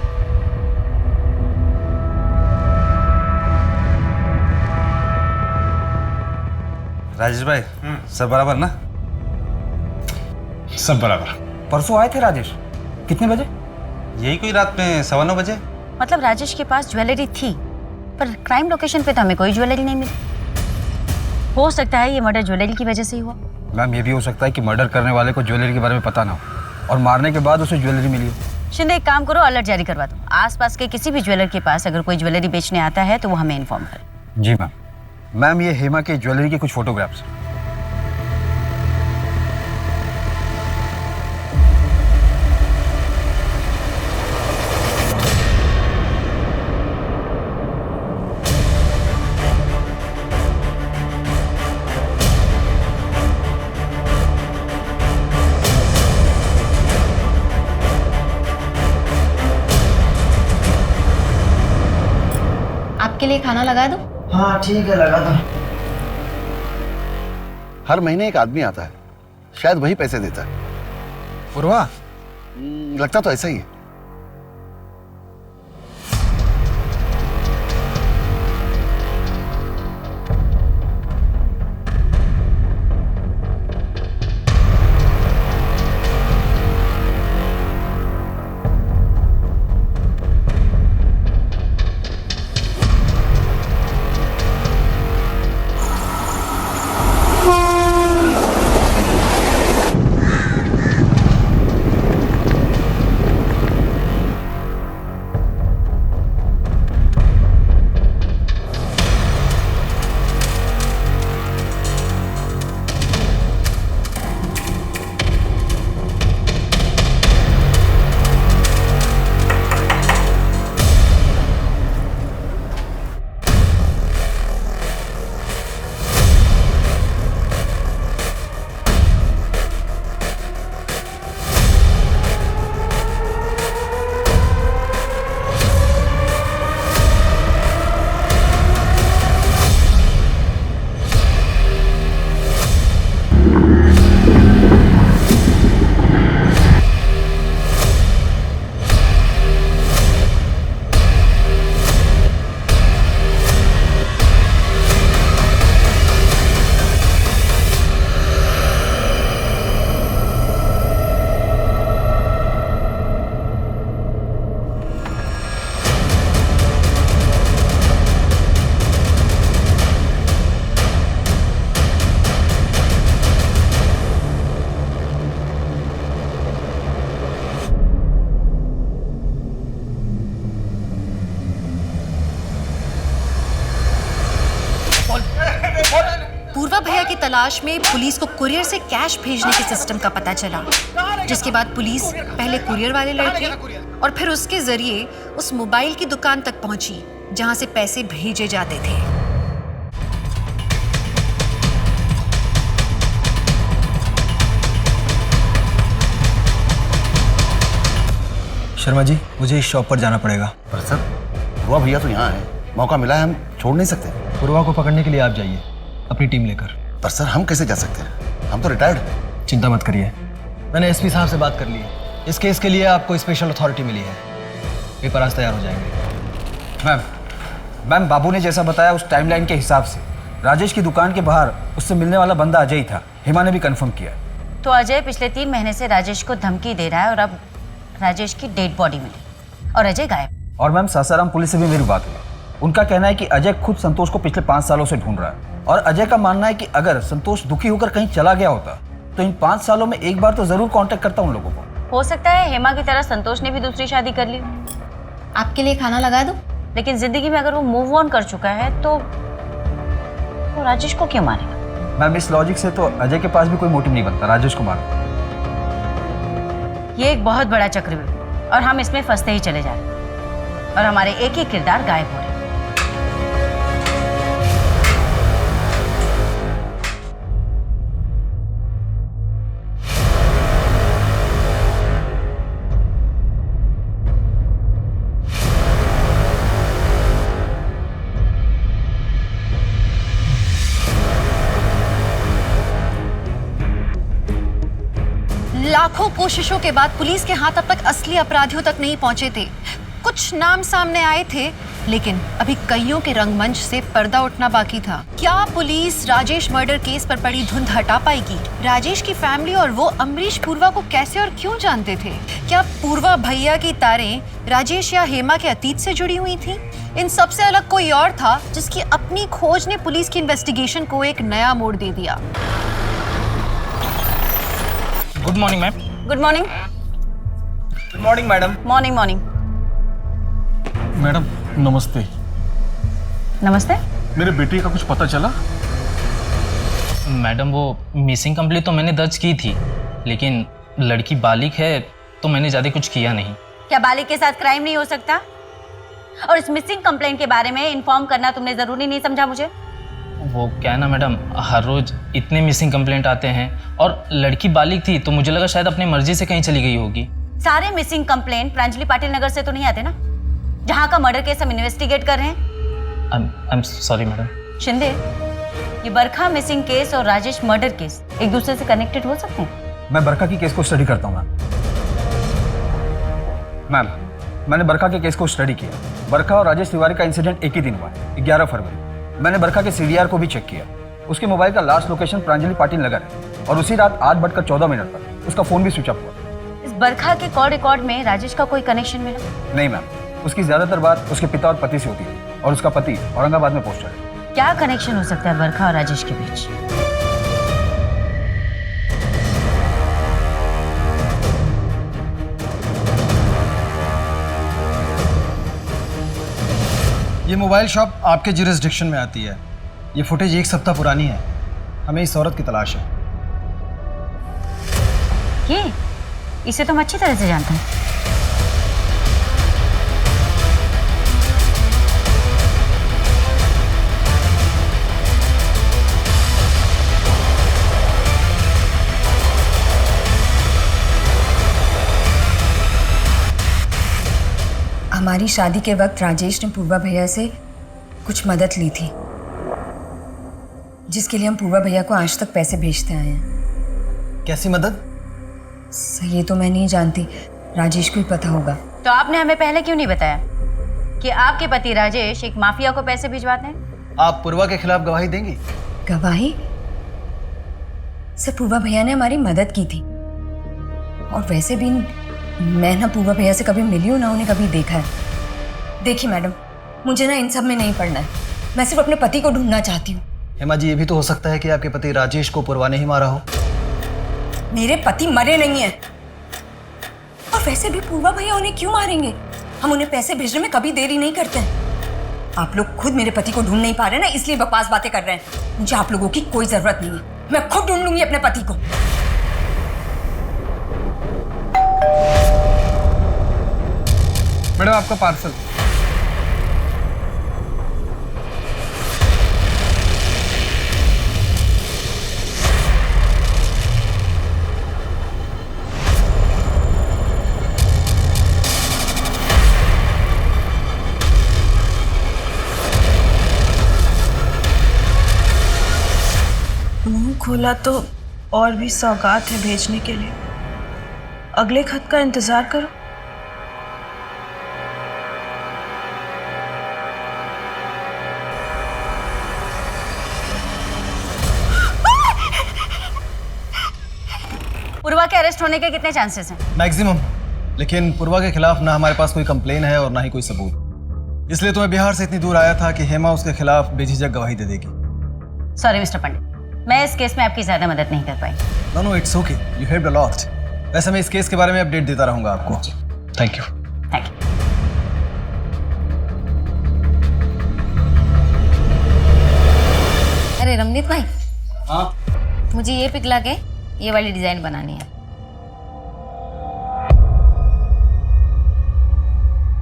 [SPEAKER 8] राजेश भाई, सब बराबर ना?
[SPEAKER 14] सब बराबर।
[SPEAKER 8] परसों आए थे राजेश, कितने बजे?
[SPEAKER 14] यही कोई रात में 9:15 बजे।
[SPEAKER 2] मतलब राजेश के पास ज्वेलरी थी, पर क्राइम लोकेशन पे तो हमें कोई ज्वेलरी नहीं मिली। हो सकता है ये मर्डर ज्वेलरी की वजह से ही हुआ।
[SPEAKER 8] मैम, ये भी हो सकता है कि मर्डर करने वाले को ज्वेलरी के बारे में पता ना हो और मारने के बाद उसे ज्वेलरी मिली हो।
[SPEAKER 2] शिंदे, एक काम करो, अलर्ट जारी करवा दो। आसपास के किसी भी ज्वेलर के पास अगर कोई ज्वेलरी बेचने आता है तो वो हमें इन्फॉर्म करे।
[SPEAKER 8] जी मैम। मैम, ये हेमा के ज्वेलरी के कुछ फोटोग्राफ्स।
[SPEAKER 5] आपके लिए खाना लगा दूं?
[SPEAKER 10] हाँ ठीक है, लगा दो। हर महीने एक आदमी आता है, शायद वही पैसे देता है।
[SPEAKER 4] पूर्वा,
[SPEAKER 10] लगता तो ऐसा ही है।
[SPEAKER 5] पूर्वा भैया की तलाश में पुलिस को कुरियर से कैश भेजने के सिस्टम का पता चला, जिसके बाद पुलिस पहले कुरियर वाले लड़के और फिर उसके जरिए उस मोबाइल की दुकान तक पहुंची जहां से पैसे भेजे जाते थे।
[SPEAKER 4] शर्मा जी, मुझे इस शॉप पर जाना पड़ेगा।
[SPEAKER 10] पर सर, पूर्वा भैया तो यहाँ है, मौका मिला है, हम छोड़ नहीं सकते।
[SPEAKER 4] पूर्वा को पकड़ने के लिए आप जाइए अपनी टीम लेकर।
[SPEAKER 10] पर सर, हम कैसे जा सकते हैं? हम तो रिटायर्ड।
[SPEAKER 4] चिंता मत करिए, मैंने एसपी साहब से बात कर ली है। इस केस के लिए आपको स्पेशल अथॉरिटी मिली है, पेपर आज तैयार हो जाएंगे।
[SPEAKER 8] मैम, बाबू ने जैसा बताया उस टाइमलाइन के हिसाब से राजेश की दुकान के बाहर उससे मिलने वाला बंदा अजय ही था। हेमा ने भी कंफर्म किया।
[SPEAKER 2] तो अजय पिछले 3 महीने से राजेश को धमकी दे रहा है और अब राजेश की डेड बॉडी मिली और अजय गायब।
[SPEAKER 8] और मैम, सासाराम पुलिस से भी मेरी बात हुई। उनका कहना है कि अजय खुद संतोष को पिछले 5 सालों से ढूंढ रहा है और अजय का मानना है कि अगर संतोष दुखी होकर कहीं चला गया होता तो इन 5 सालों में एक बार तो जरूर कांटेक्ट करता उन लोगों को।
[SPEAKER 2] हो सकता है हेमा की तरह संतोष ने भी दूसरी शादी कर ली।
[SPEAKER 5] आपके लिए खाना लगा दूं?
[SPEAKER 2] लेकिन जिंदगी में अगर वो मूव ऑन कर चुका है तो राजेश को क्यों मारेगा?
[SPEAKER 8] मैम, इस लॉजिक से तो अजय के पास भी कोई मोटिव नहीं बनता राजेश को मारने।
[SPEAKER 2] ये एक बहुत बड़ा चक्रव्यूह और हम इसमें फंसते ही चले जा रहे हैं और हमारे एक एक किरदार गायब हो रहे हैं।
[SPEAKER 5] लाखों कोशिशों के बाद पुलिस के हाथ अब तक असली अपराधियों तक नहीं पहुंचे थे। कुछ नाम सामने आए थे, लेकिन अभी कईयों के रंगमंच से पर्दा उठना बाकी था। क्या पुलिस राजेश मर्डर केस पर पड़ी धुंध हटा पाएगी? राजेश की फैमिली और वो अमरीश पूर्वा को कैसे और क्यों जानते थे? क्या पूर्वा भैया की तारें राजेश या हेमा के अतीत से जुड़ी हुई थी? इन सबसे अलग कोई और था जिसकी अपनी खोज ने पुलिस की इन्वेस्टिगेशन को एक नया मोड़ दे दिया।
[SPEAKER 12] Good morning ma'am.
[SPEAKER 2] Good morning.
[SPEAKER 13] Good morning madam.
[SPEAKER 2] Morning morning.
[SPEAKER 7] Madam नमस्ते।
[SPEAKER 2] नमस्ते।
[SPEAKER 7] मेरे बेटे का कुछ पता चला?
[SPEAKER 12] मैडम वो मिसिंग कंप्लेंट तो मैंने दर्ज की थी, लेकिन लड़की बालिग है तो मैंने ज़्यादा कुछ किया नहीं।
[SPEAKER 2] क्या बालिग के साथ क्राइम नहीं हो सकता? और इस मिसिंग कंप्लेंट के बारे में इन्फॉर्म करना तुमने ज़रूरी नहीं समझा मुझे?
[SPEAKER 12] वो क्या है ना मैडम, हर रोज़ इतने मिसिंग कंप्लेंट आते हैं और लड़की बालिग थी तो मुझे लगा शायद अपनी मर्जी से कहीं चली गई होगी।
[SPEAKER 2] सारे मिसिंग कंप्लेंट प्रांजलि पाटिल नगर से तो नहीं आते ना, जहाँ का मर्डर केस हम इन्वेस्टिगेट कर रहे हैं।
[SPEAKER 12] I am sorry madam.
[SPEAKER 2] Shinde, ये बरखा मिसिंग केस और राजेश मर्डर केस एक दूसरे से कनेक्टेड हो सकते हैं?
[SPEAKER 8] मैं बरखा की केस को स्टडी करता हूँ मैम। मैंने बरखा के केस को स्टडी किया। बरखा और राजेश तिवारी का इंसिडेंट एक ही दिन हुआ है, 11 फरवरी। मैंने बरखा के CDR को भी चेक किया। उसके मोबाइल का लास्ट लोकेशन प्रांजलि पाटिल नगर है और उसी रात 8:14 पर उसका फोन भी स्विच ऑफ हुआ।
[SPEAKER 2] इस बरखा के कॉल रिकॉर्ड में राजेश का कोई कनेक्शन मिला?
[SPEAKER 8] नहीं मैम, उसकी ज्यादातर बात उसके पिता और पति से होती थी और उसका पति औरंगाबाद में पोस्टर है।
[SPEAKER 2] क्या कनेक्शन हो सकता है बरखा और राजेश के बीच?
[SPEAKER 4] ये मोबाइल शॉप आपके जुरिस्डिक्शन में आती है। ये फुटेज 1 सप्ताह पुरानी है। हमें इस औरत की तलाश है।
[SPEAKER 2] ये इसे तो हम अच्छी तरह से जानते हैं।
[SPEAKER 1] हमारी शादी के वक्त राजेश ने पूर्वा भैया से कुछ मदद ली थी, जिसके लिए हम पूर्वा भैया को आज तक पैसे भेजते आए हैं।
[SPEAKER 4] कैसी मदद?
[SPEAKER 1] ये तो मैं नहीं जानती, राजेश को ही पता होगा।
[SPEAKER 2] तो आपने हमें पहले क्यों नहीं बताया कि आपके पति राजेश एक माफिया को पैसे भिजवाते हैं?
[SPEAKER 4] आप पूर्वा के खिलाफ गवाही देंगी?
[SPEAKER 1] गवाही? सर, पूर्वा भैया ने हमारी मदद की थी और वैसे भी मैं ना पूर्वा भैया से कभी मिली हूँ ना उन्हें कभी देखा है। देखिए मैडम, मुझे ना इन सब में नहीं पड़ना है। मैं सिर्फ अपने पति को ढूंढना चाहती हूँ।
[SPEAKER 4] हेमा जी, ये भी तो हो सकता है कि आपके पति राजेश को पूर्वा ने ही मारा हो।
[SPEAKER 1] मेरे पति मरे नहीं हैं। और वैसे भी पूर्वा भैया उन्हें क्यों मारेंगे? हम उन्हें पैसे भेजने में कभी देरी नहीं करते हैं। आप लोग खुद मेरे पति को ढूंढ नहीं पा रहे ना, इसलिए बकवास बातें कर रहे हैं। मुझे आप लोगों की कोई जरूरत नहीं है। मैं खुद ढूंढ लूंगी अपने पति को।
[SPEAKER 13] मैडम, आपका पार्सल।
[SPEAKER 3] मुंह खोला तो और भी सौगात है भेजने के लिए। अगले खत का इंतजार करो।
[SPEAKER 2] पूर्वा के अरेस्ट होने के कितने चांसेस हैं?
[SPEAKER 4] मैक्सिमम। लेकिन पूर्वा के खिलाफ ना हमारे पास कोई कंप्लेन है और ना ही कोई सबूत। इसलिए तो मैं बिहार से इतनी दूर आया था कि हेमा उसके खिलाफ बेझिझक गवाही दे देगी।
[SPEAKER 2] सॉरी मिस्टर पंडित, मैं इस केस में आपकी ज्यादा मदद नहीं कर पाई।
[SPEAKER 4] No it's okay, you helped a lot. वैसे मैं इस केस के बारे में अपडेट देता रहूंगा आपको।
[SPEAKER 7] Thank you.
[SPEAKER 2] Thank you.
[SPEAKER 9] अरे रमनीत भाई,
[SPEAKER 7] हाँ
[SPEAKER 9] मुझे ये पिक ला के ये वाली डिजाइन बनानी है।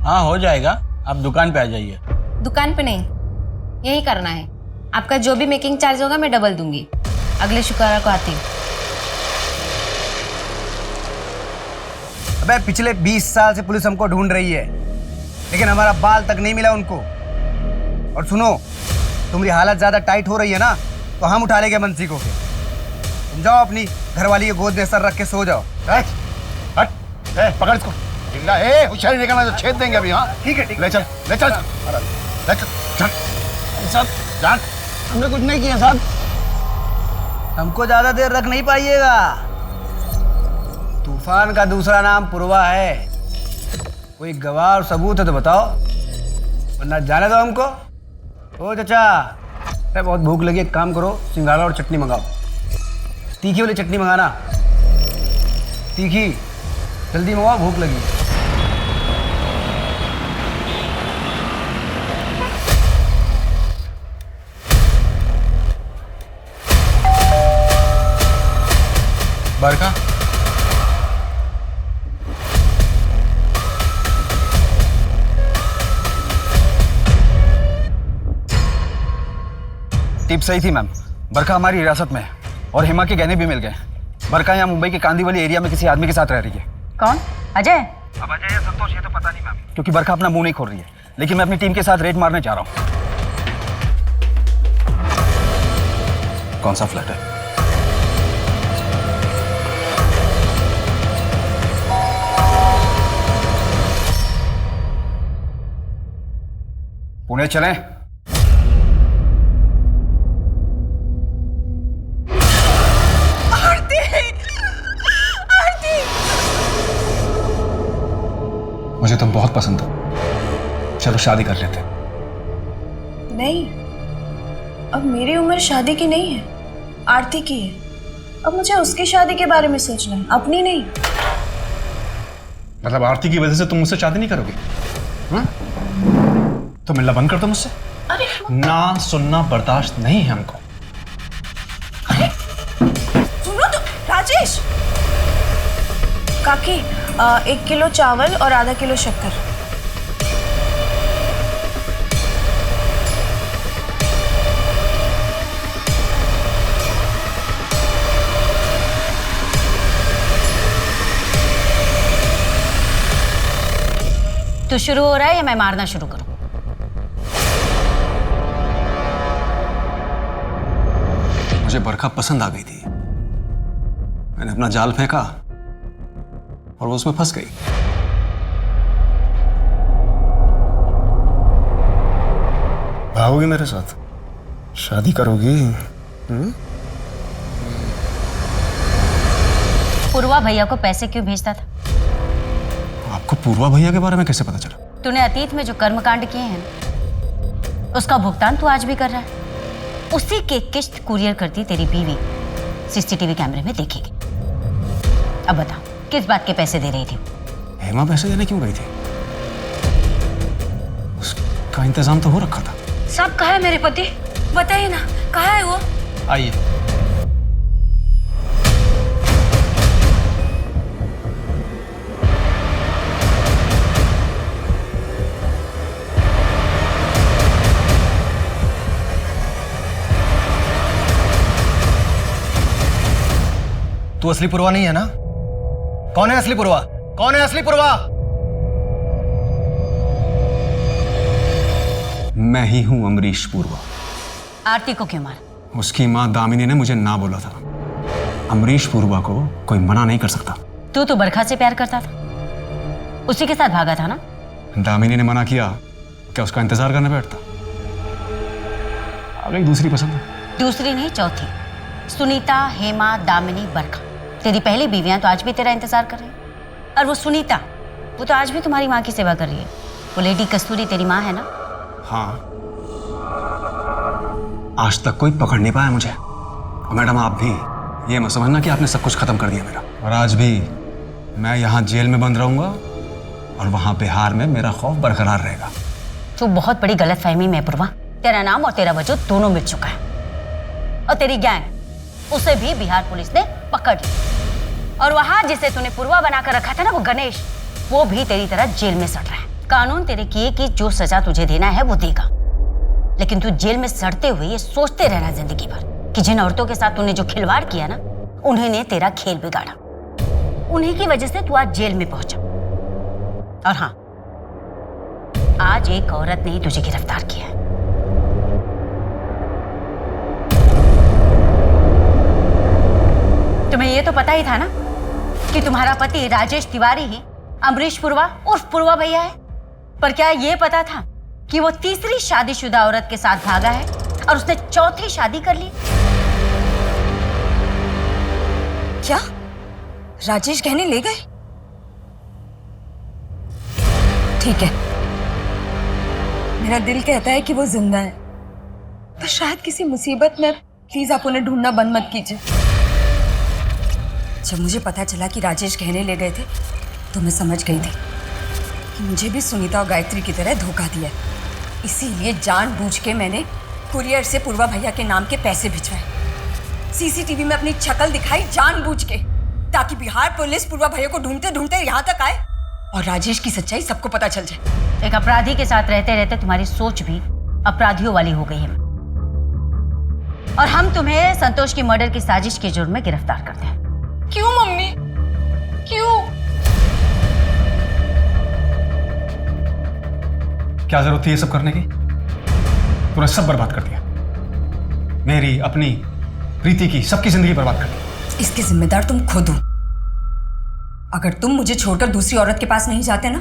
[SPEAKER 7] हाँ हो जाएगा, आप दुकान पे आ जाइए।
[SPEAKER 9] दुकान पे नहीं, यही करना है। आपका जो भी मेकिंग चार्ज होगा मैं डबल दूंगी। अगले शुक्रवार को आती हूँ।
[SPEAKER 16] अबे पिछले 20 साल से पुलिस हमको ढूंढ रही है, लेकिन हमारा बाल तक नहीं मिला उनको। और सुनो, तुम्हारी हालत ज्यादा टाइट हो रही है ना, तो हम उठा लेंगे मंसी को। तुम जाओ अपनी घरवाली के गोद में सर रख के सो जाओ।
[SPEAKER 10] हट, पकड़ इसको। होशियारी निकलना तो छेद देंगे अभी। हाँ
[SPEAKER 16] ठीक है,
[SPEAKER 10] ले चल, ले चल, ले चल, चल।
[SPEAKER 16] साहब
[SPEAKER 10] जान,
[SPEAKER 16] हमने कुछ नहीं किया साहब। हमको ज्यादा देर रख नहीं पाइएगा। तूफान का दूसरा नाम पुरवा है। कोई गवाह और सबूत है तो बताओ, वरना जाने दो हमको। ओ चाचा, अरे बहुत भूख लगी, एक काम करो, सिंघाड़ा और चटनी मंगाओ। तीखी वाली चटनी मंगाना, तीखी। जल्दी मंगाओ, भूख लगी।
[SPEAKER 7] बरका,
[SPEAKER 8] टिप सही थी मैम। बरका हमारी हिरासत में है और हेमा के गहने भी मिल गए। बरका यहाँ मुंबई के कांदीवली एरिया में किसी आदमी के साथ रह रही है।
[SPEAKER 2] कौन? अजय?
[SPEAKER 8] अब अजय या संतोष ये तो पता नहीं मैम, क्योंकि बरका अपना मुंह नहीं खोल रही है। लेकिन मैं अपनी टीम के साथ रेड मारने जा रहा हूँ।
[SPEAKER 14] कौन सा फ्लैट है?
[SPEAKER 8] पुणे चलें?
[SPEAKER 14] मुझे तुम बहुत पसंद हो, चलो शादी कर लेते।
[SPEAKER 3] नहीं, अब मेरी उम्र शादी की नहीं है, आरती की है। अब मुझे उसकी शादी के बारे में सोचना है, अपनी नहीं।
[SPEAKER 14] मतलब आरती की वजह से तुम मुझसे शादी नहीं करोगे? तो मिलना बंद कर दो मुझसे।
[SPEAKER 3] अरे
[SPEAKER 14] ना सुनना बर्दाश्त नहीं है हमको।
[SPEAKER 3] सुनो तो राजेश। काकी, 1 किलो चावल और आधा किलो शक्कर।
[SPEAKER 2] तो शुरू हो रहा है या मैं मारना शुरू करूं?
[SPEAKER 14] मुझे बरखा पसंद आ गई थी, मैंने अपना जाल फेंका और वो उसमें फंस गई। भागोगी मेरे साथ? शादी करोगी?
[SPEAKER 2] पूर्वा भैया को पैसे क्यों भेजता था?
[SPEAKER 14] आपको पूर्वा भैया के बारे में कैसे पता चला?
[SPEAKER 2] तूने अतीत में जो कर्मकांड किए हैं उसका भुगतान तू आज भी कर रहा है। उसी के किस्त कुरियर करती तेरी बीवी सीसीटीवी कैमरे में देखेगी। अब बता, किस बात के पैसे दे रही थी?
[SPEAKER 14] हेमा पैसे देने क्यों गई थी? उसका इंतजाम तो हो रखा था।
[SPEAKER 6] सब कहा है मेरे पति? बताइए ना, कहाँ है वो?
[SPEAKER 7] आइए।
[SPEAKER 4] तू असली पुरवा नहीं है ना? कौन है असली पुरवा? कौन है असली पुरवा?
[SPEAKER 14] मैं ही हूं अमरीश पूर्वा।
[SPEAKER 2] आरती को क्यों मारा?
[SPEAKER 14] उसकी मां दामिनी ने मुझे ना बोला था। अमरीश पूर्वा को कोई मना नहीं कर सकता।
[SPEAKER 2] तू तो बरखा से प्यार करता था, उसी के साथ भागा था ना?
[SPEAKER 14] दामिनी ने मना किया, क्या उसका इंतजार करने बैठता? अब एक दूसरी पसंद है।
[SPEAKER 2] दूसरी नहीं, चौथी। सुनीता, हेमा, दामिनी, बरखा, तेरी पहली बीवियां तो आज भी तेरा इंतजार कर रही हैं। और वो सुनीता, वो तो आज भी तुम्हारी माँ की सेवा कर रही है। वो लेडी कस्तूरी तेरी माँ है ना?
[SPEAKER 14] हाँ, आज तक कोई पकड़ नहीं पाया मुझे। और मैडम आप भी ये मत समझना कि आपने सब कुछ खत्म कर दिया मेरा। और आज भी मैं यहाँ जेल में बंद रहूंगा और वहाँ बिहार में मेरा खौफ बरकरार रहेगा।
[SPEAKER 2] तो बहुत बड़ी गलतफहमी में पूर्वा, तेरा नाम और तेरा वजूद दोनों मिट चुका है। और तेरी गैंग, उसे भी बिहार पुलिस ने पकड़ ली। और वहां जिसे तूने पूर्वा बनाकर रखा था ना, वो गणेश, वो भी तेरी तरह जेल में सड़ रहा है। कानून तेरे किए की जो सजा तुझे देना है वो देगा, लेकिन तू जेल में सड़ते हुए ये सोचते रहना जिंदगी भर कि जिन औरतों के साथ तूने जो खिलवाड़ किया ना, उन्हीं ने तेरा खेल बिगाड़ा। उन्हीं की वजह से तू आज जेल में पहुंचा। और हाँ, आज एक औरत ने ही तुझे गिरफ्तार किया है। तुम्हें ये तो पता ही था ना कि तुम्हारा पति राजेश तिवारी ही अमरीश पूर्वा उर्फ पूर्वा भैया है, पर क्या ये पता था कि वो तीसरी शादीशुदा औरत के साथ भागा है और उसने चौथी शादी कर ली?
[SPEAKER 1] क्या राजेश गहने ले गए? ठीक है, मेरा दिल कहता है कि वो जिंदा है, पर शायद किसी मुसीबत में। प्लीज आप उन्हें ढूंढना बंद मत कीजिए। जब मुझे पता चला कि राजेश गहने ले गए थे तो मैं समझ गई थी कि मुझे भी सुनीता और गायत्री की तरह धोखा दिया। इसीलिए जानबूझ के मैंने कुरियर से पूर्वा भैया के नाम के पैसे भिजवाए, सीसीटीवी में अपनी शक्ल दिखाई जानबूझ के, ताकि बिहार पुलिस पूर्वा भैया को ढूंढते ढूंढते यहाँ तक आए और राजेश की सच्चाई सबको पता चल जाए।
[SPEAKER 2] एक अपराधी के साथ रहते रहते तुम्हारी सोच भी अपराधियों वाली हो गई है, और हम तुम्हें संतोष की मर्डर की साजिश के जुर्म में गिरफ्तार करते हैं।
[SPEAKER 3] क्यों मम्मी, क्यों?
[SPEAKER 14] क्या जरूरत थी ये सब करने की? तूने सब बर्बाद कर दिया, मेरी, अपनी, प्रीति की, सबकी जिंदगी बर्बाद कर दी।
[SPEAKER 1] इसके जिम्मेदार तुम खुद हो। अगर तुम मुझे छोड़कर दूसरी औरत के पास नहीं जाते ना,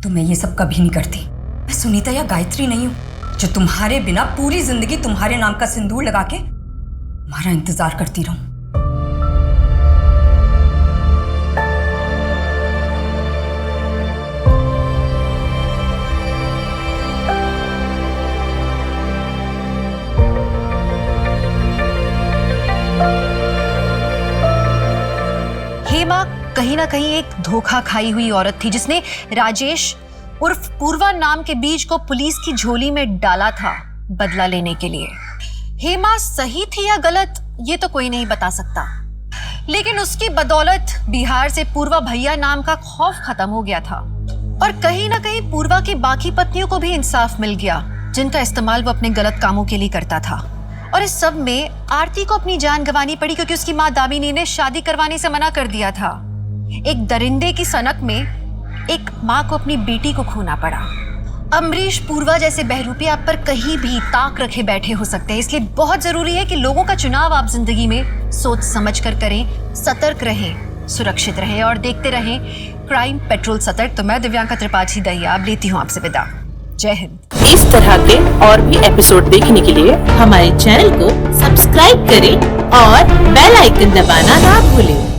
[SPEAKER 1] तो मैं ये सब कभी नहीं करती। मैं सुनीता या गायत्री नहीं हूं जो तुम्हारे बिना पूरी जिंदगी तुम्हारे नाम का सिंदूर लगा के तुम्हारा इंतजार करती रहूं।
[SPEAKER 5] हेमा कहीं ना कहीं एक धोखा खाई हुई औरत थी, जिसने राजेश उर्फ पूर्वा नाम के बीज को पुलिस की झोली में डाला था बदला लेने के लिए। हेमा सही थी या गलत, ये तो कोई नहीं बता सकता, लेकिन उसकी बदौलत बिहार से पूर्वा भैया नाम का खौफ खत्म हो गया था। और कहीं ना कहीं पूर्वा की बाकी पत्नियों को भी इंसाफ मिल गया, जिनका इस्तेमाल वो अपने गलत कामों के लिए करता था। और इस सब में आरती को अपनी जान गंवानी पड़ी क्योंकि उसकी माँ दामिनी ने शादी करवाने से मना कर दिया था। एक दरिंदे की सनक में एक माँ को अपनी बेटी को खोना पड़ा। अमरीश पूर्वा जैसे बहरूपी आप पर कहीं भी ताक रखे बैठे हो सकते हैं, इसलिए बहुत जरूरी है कि लोगों का चुनाव आप जिंदगी में सोच समझ कर करें, सतर्क रहें, सुरक्षित रहें और देखते रहें क्राइम पेट्रोल सतर्क। तो मैं दिव्यांका त्रिपाठी दहिया अब लेती हूँ आपसे विदा। जय हिंद।
[SPEAKER 17] इस तरह के और भी एपिसोड देखने के लिए हमारे चैनल को सब्सक्राइब करें और बेल आइकन दबाना ना भूलें।